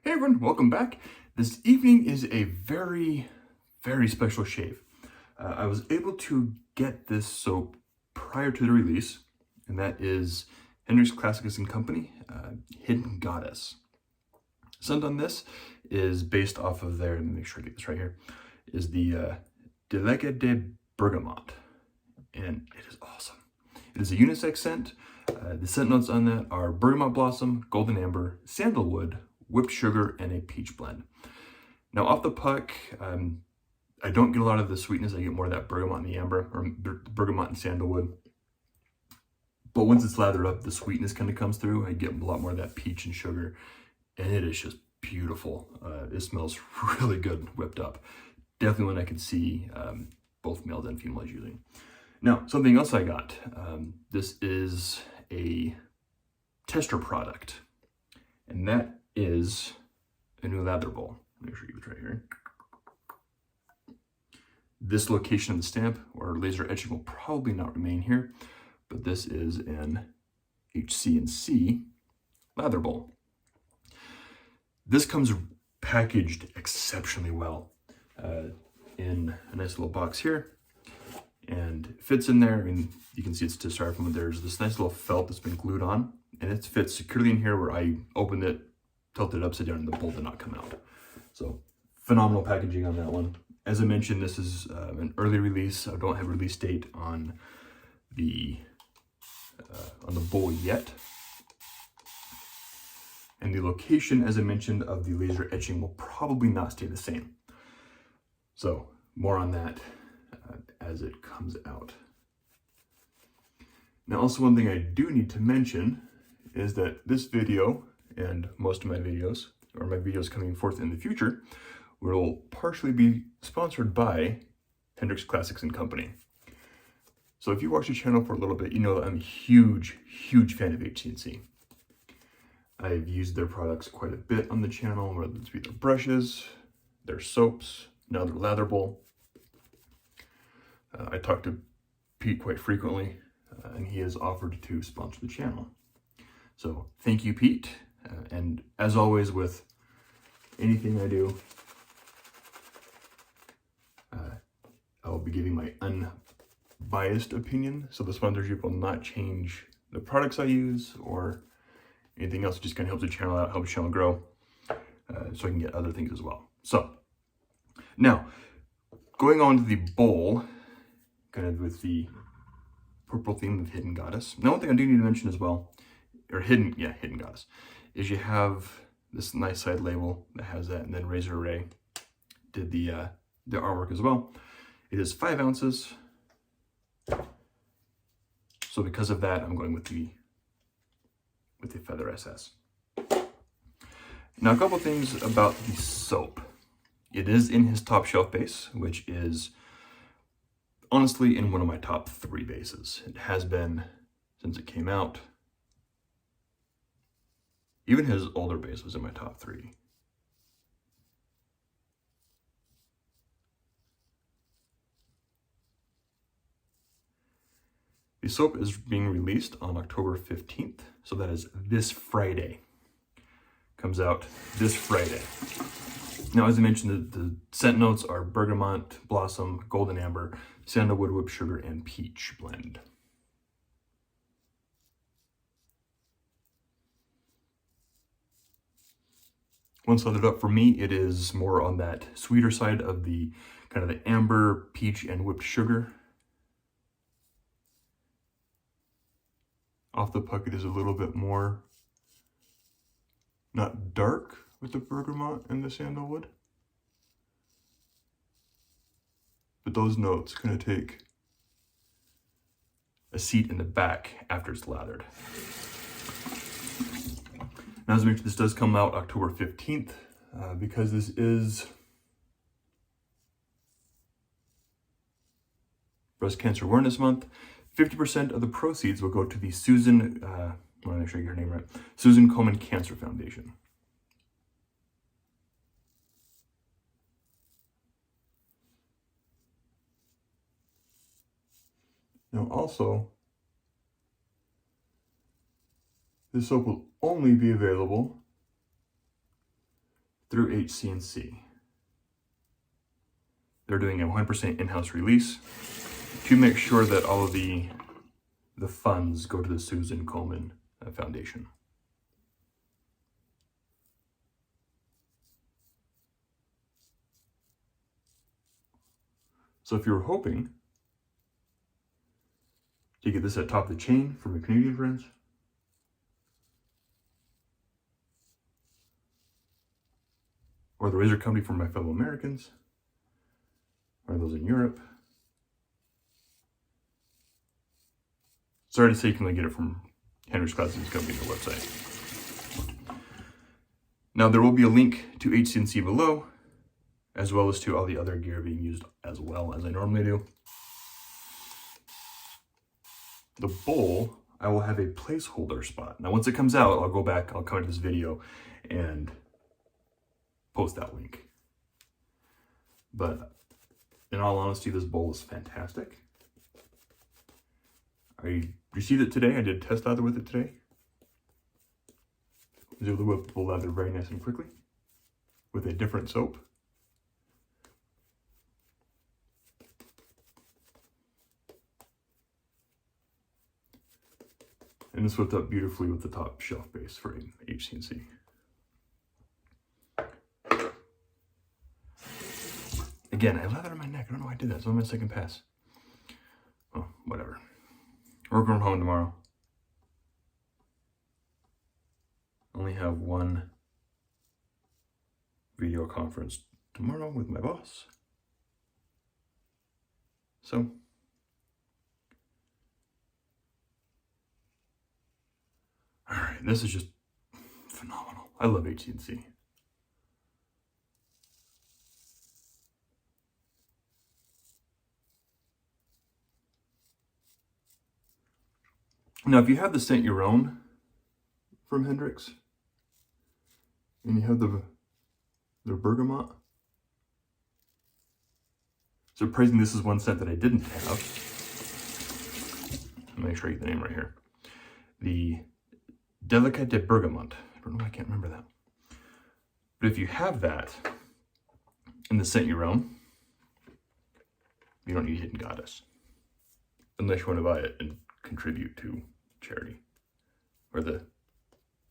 Hey everyone, welcome back. This evening is a very special shave. I was able to get this soap prior to the release, and that is Hendrix Classics & Company, Hidden Goddess. Scent on this is based off of their, let me make sure I get this right here, is the Délégué de Bergamote, and it is awesome. It is a unisex scent. The scent notes on that are bergamot blossom, golden amber, sandalwood, whipped sugar, and a peach blend. Now off the puck, I don't get a lot of the sweetness. I get more of that bergamot and the amber, or bergamot and sandalwood. But once it's lathered up, the sweetness kind of comes through. I get a lot more of that peach and sugar, and it is just beautiful. It smells really good whipped up. Definitely one I could see both males and females using. Now, something else I got. This is a tester product, and that is a new lather bowl. Make sure you get it right here. This location of the stamp or laser etching will probably not remain here, but this is an HC&C Lather Bowl. This comes packaged exceptionally well in a nice little box here, and it fits in there. And you can see it's to start from. There's this nice little felt that's been glued on, and it fits securely in here where I opened it, tilted it upside down, and the bowl did not come out. So phenomenal packaging on that one. As I mentioned, this is an early release. I don't have a release date on the bowl yet. And the location, as I mentioned, of the laser etching will probably not stay the same. So more on that as it comes out. Now, also one thing I do need to mention is that this video and most of my videos, or my videos coming forth in the future, will partially be sponsored by Hendrix Classics & Company. So if you watch the channel for a little bit, you know that I'm a huge fan of HC&C. I've used their products quite a bit on the channel, whether it's their brushes, their soaps, now their lather bowl. I talk to Pete quite frequently, and he has offered to sponsor the channel. So thank you, Pete. And as always with anything I do, I'll be giving my unbiased opinion. So the sponsorship will not change the products I use or anything else. It just kind of helps the channel out, helps the channel grow, so I can get other things as well. So now, going on to the bowl, kind of with the purple theme of Hidden Goddess. Now, one thing I do need to mention as well, or Hidden Goddess, is you have this nice side label that has that, and then Razor Ray did the artwork as well. It is 5 ounces. So because of that, I'm going with the Feather SS. Now, a couple things about the soap. It is in his top shelf base, which is honestly in one of my top 3 bases. It has been since it came out. Even his older base was in my top 3. The soap is being released on October 15th, so that is this Friday. Comes out this Friday. Now, as I mentioned, the scent notes are bergamot, blossom, golden amber, sandalwood, whipped sugar, and peach blend. Once lathered up, for me, it is more on that sweeter side of the kind of the amber, peach, and whipped sugar. Off the puck, it is a little bit more, not dark with the bergamot and the sandalwood, but those notes kind of take a seat in the back after it's lathered. Now, as I mentioned, this does come out October 15th because this is Breast Cancer Awareness Month. 50% of the proceeds will go to the Susan, I want to make sure I get her name right, Susan Komen Cancer Foundation. Now also, this soap will only be available through HC&C. They're doing a 100% in-house release to make sure that all of the funds go to the Susan Komen Foundation. So if you're hoping to get this at top of the chain from your Canadian friends, or the razor company for my fellow Americans, or those in Europe, sorry to say you can only get it from Hendrix Company's website. Now there will be a link to HC&C below, as well as to all the other gear being used as well as I normally do. The bowl, I will have a placeholder spot. Now once it comes out, I'll go back, I'll come to this video and post that link. But in all honesty, this bowl is fantastic. I received it today. I did a test lather with it today. I was able to whip the lather very nice and quickly with a different soap. And this whipped up beautifully with the top shelf base for HC&C. Again, I lathered on my neck. I don't know why I did that. It's on my second pass. Oh, whatever. We're going home tomorrow. Only have one video conference tomorrow with my boss. So, all right, this is just phenomenal. I love HC&C. Now, if you have the Scent Your Own from Hendrix, and you have their bergamot, surprisingly, this is one scent that I didn't have. Let me make sure I get the name right here. The Delicate de Bergamot. I don't know why I can't remember that. But if you have that in the Scent Your Own, you don't need Hidden Goddess. Unless you want to buy it and contribute to charity or the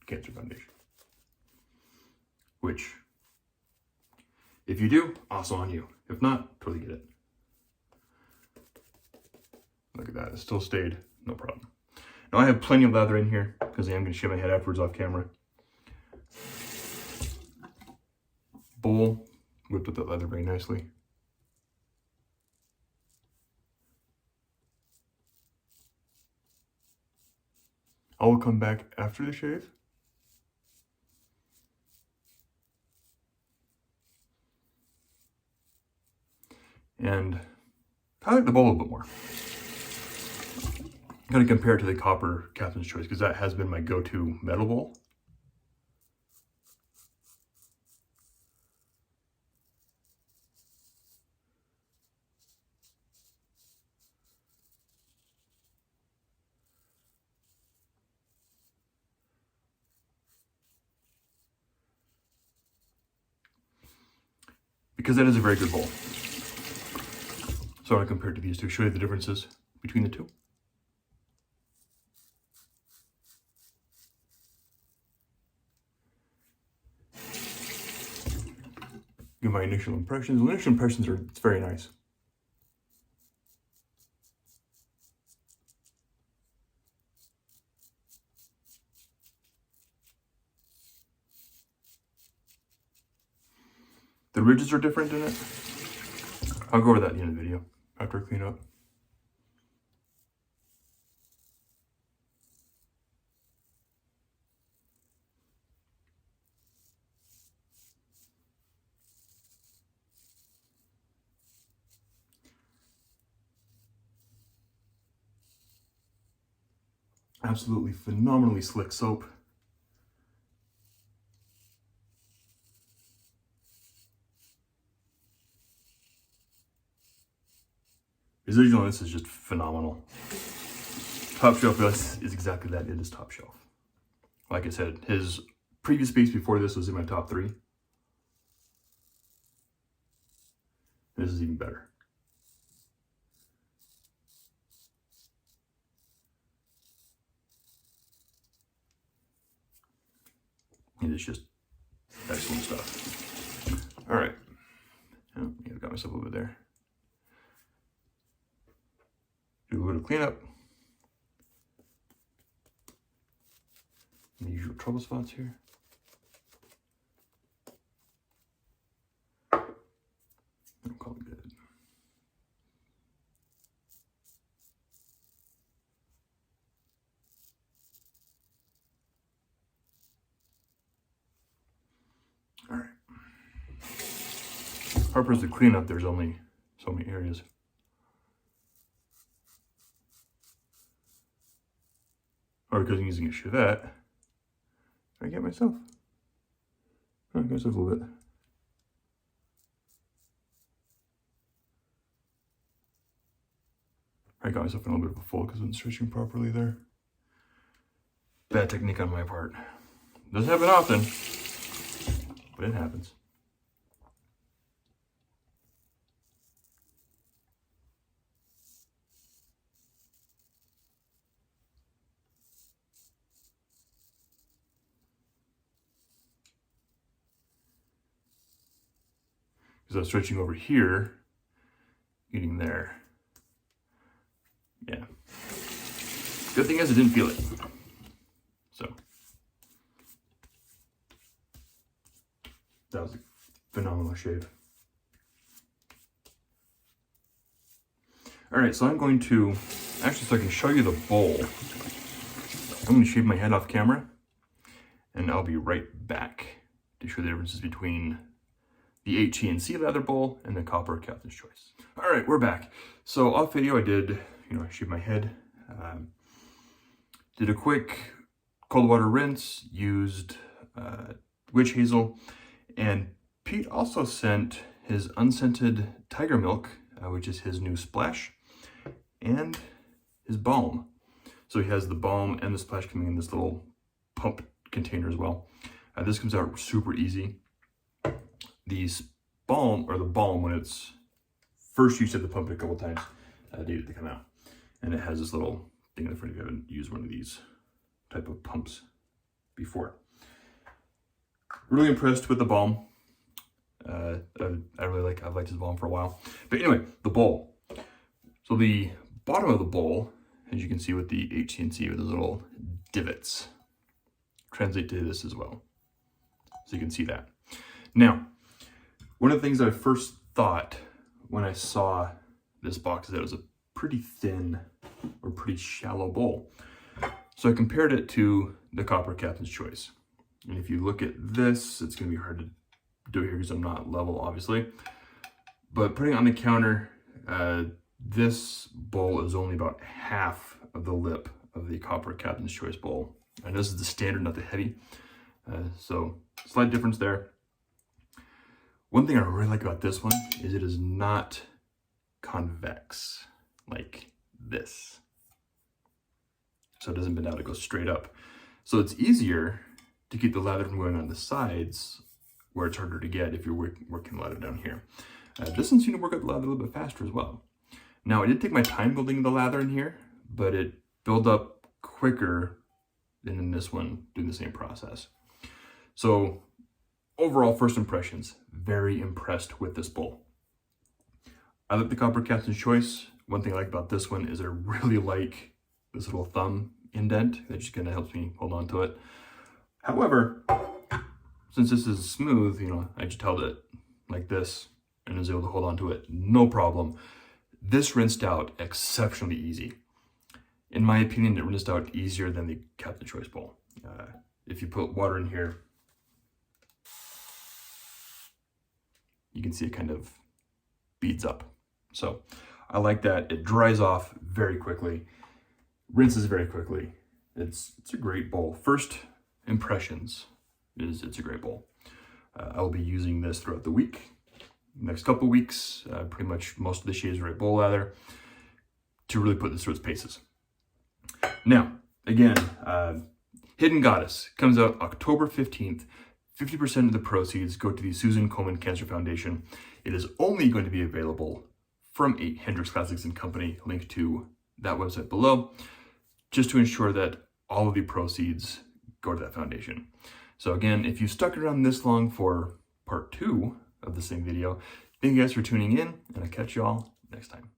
Cancer Foundation. Which, if you do, awesome on you. If not, totally get it. Look at that, it still stayed, no problem. Now I have plenty of lather in here because I am going to shave my head afterwards off camera. Bowl, whipped up that leather very nicely. I will come back after the shave. And I like the bowl a little bit more. I'm going to compare it to the Copper Captain's Choice because that has been my go-to metal bowl. Because that is a very good bowl. So I want to compare it to these two, show you the differences between the two. Give my initial impressions. The initial impressions are, it's very nice. The ridges are different in it. I'll go over that at the end of the video after I clean up. Absolutely phenomenally slick soap. Residual on this is just phenomenal. Top shelf is exactly that. It is top shelf. Like I said, his previous base before this was in my top 3. This is even better. It is just excellent stuff. All right. Oh, I've got myself a little bit there. Do a little bit of cleanup. The usual trouble spots here. I'm calling it good. All right. Hard part is to clean up. There's only so many areas. Or because I'm using a chevette, I get myself. I get myself a little bit. I got myself in a little bit of a fold because I wasn't stretching properly there. Bad technique on my part. Doesn't happen often, but it happens. Because I was stretching over here, getting there. Yeah. Good thing is I didn't feel it. So that was a phenomenal shave. All right, so I'm going to, actually so I can show you the bowl, I'm going to shave my head off camera and I'll be right back to show the differences between the HC&C Lather Bowl and the copper Captain's Choice. All right, we're back. So off video I did, I shaved my head, did a quick cold water rinse, used witch hazel, and Pete also sent his unscented tiger milk, which is his new splash, and his balm. So he has the balm and the splash coming in this little pump container as well. This comes out super easy. The balm, when it's first used at the pump a couple times, needed to come out. And it has this little thing in the front if you haven't used one of these type of pumps before. Really impressed with the balm. I've liked this balm for a while. But anyway, the bowl. So the bottom of the bowl, as you can see with the HC&C, with the little divots, translate to this as well. So you can see that. Now, one of the things I first thought when I saw this box is that it was a pretty thin or pretty shallow bowl. So I compared it to the copper Captain's Choice. And if you look at this, it's going to be hard to do it here because I'm not level, obviously. But putting it on the counter, this bowl is only about half of the lip of the copper Captain's Choice bowl. And this is the standard, not the heavy. So slight difference there. One thing I really like about this one is it is not convex like this. So it doesn't bend out, it goes straight up. So it's easier to keep the lather from going on the sides where it's harder to get if you're working lather down here. This one seemed to work up the lather a little bit faster as well. Now I did take my time building the lather in here, but it built up quicker than in this one doing the same process. So overall, first impressions, very impressed with this bowl. I like the copper Captain's Choice. One thing I like about this one is I really like this little thumb indent that just kind of helps me hold on to it. However, since this is smooth, I just held it like this and was able to hold on to it, no problem. This rinsed out exceptionally easy. In my opinion, it rinsed out easier than the Captain's Choice bowl. If you put water in here, you can see it kind of beads up. So I like that. It dries off very quickly, rinses very quickly. It's a great bowl. First impressions is it's a great bowl. I'll be using this throughout the week. Next couple weeks, pretty much most of the shaves are at bowl lather to really put this through its paces. Now, again, Hidden Goddess comes out October 15th. 50% of the proceeds go to the Susan Komen Cancer Foundation. It is only going to be available from Hendrix Classics and Company, link to that website below, just to ensure that all of the proceeds go to that foundation. So again, if you stuck around this long for part 2 of the same video, thank you guys for tuning in, and I'll catch you all next time.